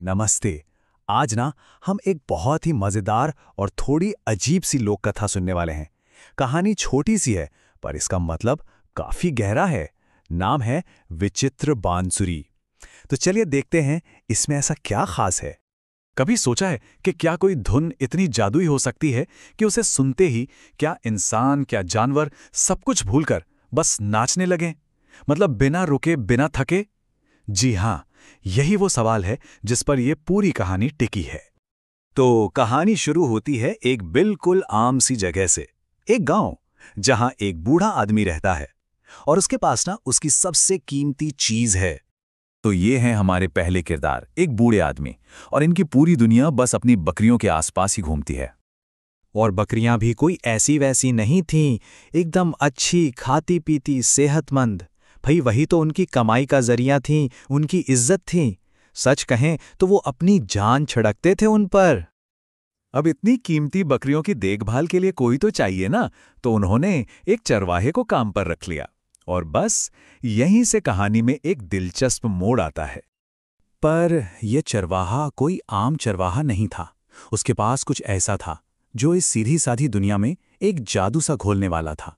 नमस्ते। आज ना हम एक बहुत ही मजेदार और थोड़ी अजीब सी लोक कथा सुनने वाले हैं। कहानी छोटी सी है पर इसका मतलब काफी गहरा है। नाम है विचित्र बांसुरी। तो चलिए देखते हैं इसमें ऐसा क्या खास है। कभी सोचा है कि क्या कोई धुन इतनी जादुई हो सकती है कि उसे सुनते ही क्या इंसान क्या जानवर सब कुछ भूलकर बस नाचने लगे, मतलब बिना रुके बिना थके। जी हाँ, यही वो सवाल है जिस पर यह पूरी कहानी टिकी है। तो कहानी शुरू होती है एक बिल्कुल आम सी जगह से, एक गांव जहां एक बूढ़ा आदमी रहता है और उसके पास ना उसकी सबसे कीमती चीज है। तो ये हैं हमारे पहले किरदार, एक बूढ़े आदमी, और इनकी पूरी दुनिया बस अपनी बकरियों के आसपास ही घूमती है। और बकरियां भी कोई ऐसी वैसी नहीं थीं, एकदम अच्छी खाती पीती सेहतमंद। भाई वही तो उनकी कमाई का जरिया थीं, उनकी इज्जत थी। सच कहें तो वो अपनी जान छिड़कते थे उन पर। अब इतनी कीमती बकरियों की देखभाल के लिए कोई तो चाहिए ना, तो उन्होंने एक चरवाहे को काम पर रख लिया। और बस यहीं से कहानी में एक दिलचस्प मोड़ आता है। पर यह चरवाहा कोई आम चरवाहा नहीं था। उसके पास कुछ ऐसा था जो इस सीधी साधी दुनिया में एक जादू सा घोलने वाला था।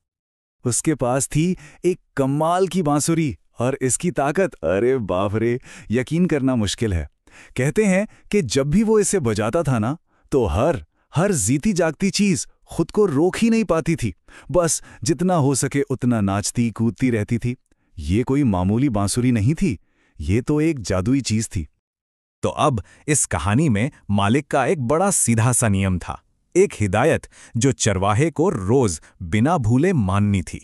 उसके पास थी एक कमाल की बांसुरी, और इसकी ताकत, अरे बाप रे, यकीन करना मुश्किल है। कहते हैं कि जब भी वो इसे बजाता था ना, तो हर जीती जागती चीज खुद को रोक ही नहीं पाती थी। बस जितना हो सके उतना नाचती कूदती रहती थी। ये कोई मामूली बांसुरी नहीं थी, ये तो एक जादुई चीज थी। तो अब इस कहानी में मालिक का एक बड़ा सीधा सा नियम था, एक हिदायत जो चरवाहे को रोज बिना भूले माननी थी।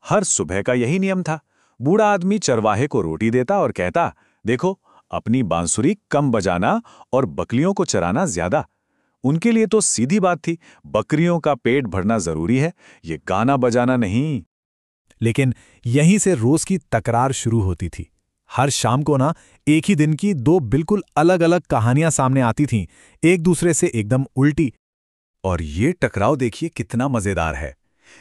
हर सुबह का यही नियम था। बूढ़ा आदमी चरवाहे को रोटी देता और कहता, देखो, अपनी बांसुरी कम बजाना और बकरियों को चराना ज्यादा। उनके लिए तो सीधी बात थी, बकरियों का पेट भरना जरूरी है, ये गाना बजाना नहीं। लेकिन यहीं से रोज की तकरार शुरू होती थी। हर शाम को ना एक ही दिन की दो बिल्कुल अलग अलग कहानियां सामने आती थीं, एक दूसरे से एकदम उल्टी। और ये टकराव देखिए कितना मजेदार है।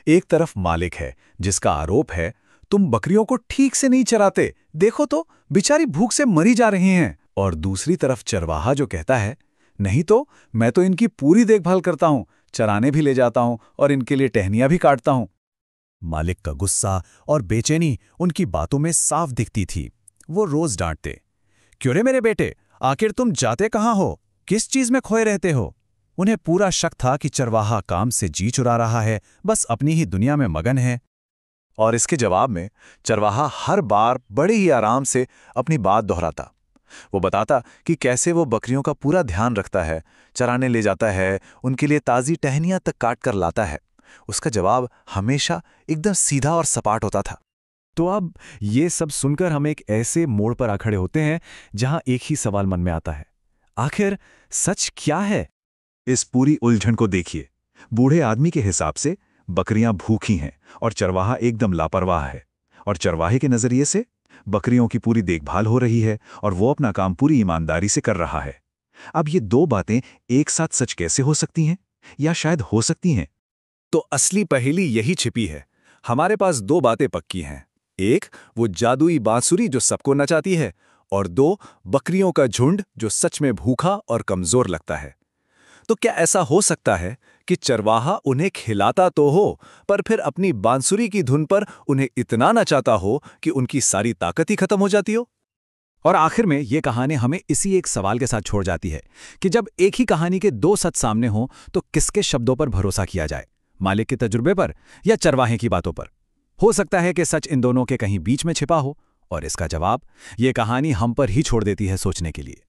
एक तरफ मालिक है जिसका आरोप है, तुम बकरियों को ठीक से नहीं चराते, देखो तो बेचारी भूख से मरी जा रही हैं। और दूसरी तरफ चरवाहा जो कहता है, नहीं तो मैं तो इनकी पूरी देखभाल करता हूं, चराने भी ले जाता हूं और इनके लिए टहनियां भी काटता हूं। मालिक का गुस्सा और बेचैनी उनकी बातों में साफ दिखती थी। वो रोज डांटते, क्यों रे मेरे बेटे, आखिर तुम जाते कहां हो, किस चीज में खोए रहते हो। उन्हें पूरा शक था कि चरवाहा काम से जी चुरा रहा है, बस अपनी ही दुनिया में मगन है। और इसके जवाब में चरवाहा हर बार बड़े ही आराम से अपनी बात दोहराता। वो बताता कि कैसे वो बकरियों का पूरा ध्यान रखता है, चराने ले जाता है, उनके लिए ताज़ी टहनियां तक काट कर लाता है। उसका जवाब हमेशा एकदम सीधा और सपाट होता था। तो अब ये सब सुनकर हम एक ऐसे मोड़ पर आ खड़े होते हैं जहां एक ही सवाल मन में आता है, आखिर सच क्या है? इस पूरी उलझन को देखिए। बूढ़े आदमी के हिसाब से बकरियां भूखी हैं और चरवाहा एकदम लापरवाह है, और चरवाहे के नजरिए से बकरियों की पूरी देखभाल हो रही है और वो अपना काम पूरी ईमानदारी से कर रहा है। अब ये दो बातें एक साथ सच कैसे हो सकती हैं, या शायद हो सकती हैं? तो असली पहेली यही छिपी है। हमारे पास दो बातें पक्की हैं, एक वो जादुई बांसुरी जो सबको नचाती है, और दो बकरियों का झुंड जो सच में भूखा और कमजोर लगता है। तो क्या ऐसा हो सकता है कि चरवाहा उन्हें खिलाता तो हो, पर फिर अपनी बांसुरी की धुन पर उन्हें इतना नचाता हो कि उनकी सारी ताकत ही खत्म हो जाती हो? और आखिर में ये कहानी हमें इसी एक सवाल के साथ छोड़ जाती है कि जब एक ही कहानी के दो सच सामने हों तो किसके शब्दों पर भरोसा किया जाए, मालिक के तजुर्बे पर या चरवाहे की बातों पर? हो सकता है कि सच इन दोनों के कहीं बीच में छिपा हो, और इसका जवाब ये कहानी हम पर ही छोड़ देती है सोचने के लिए।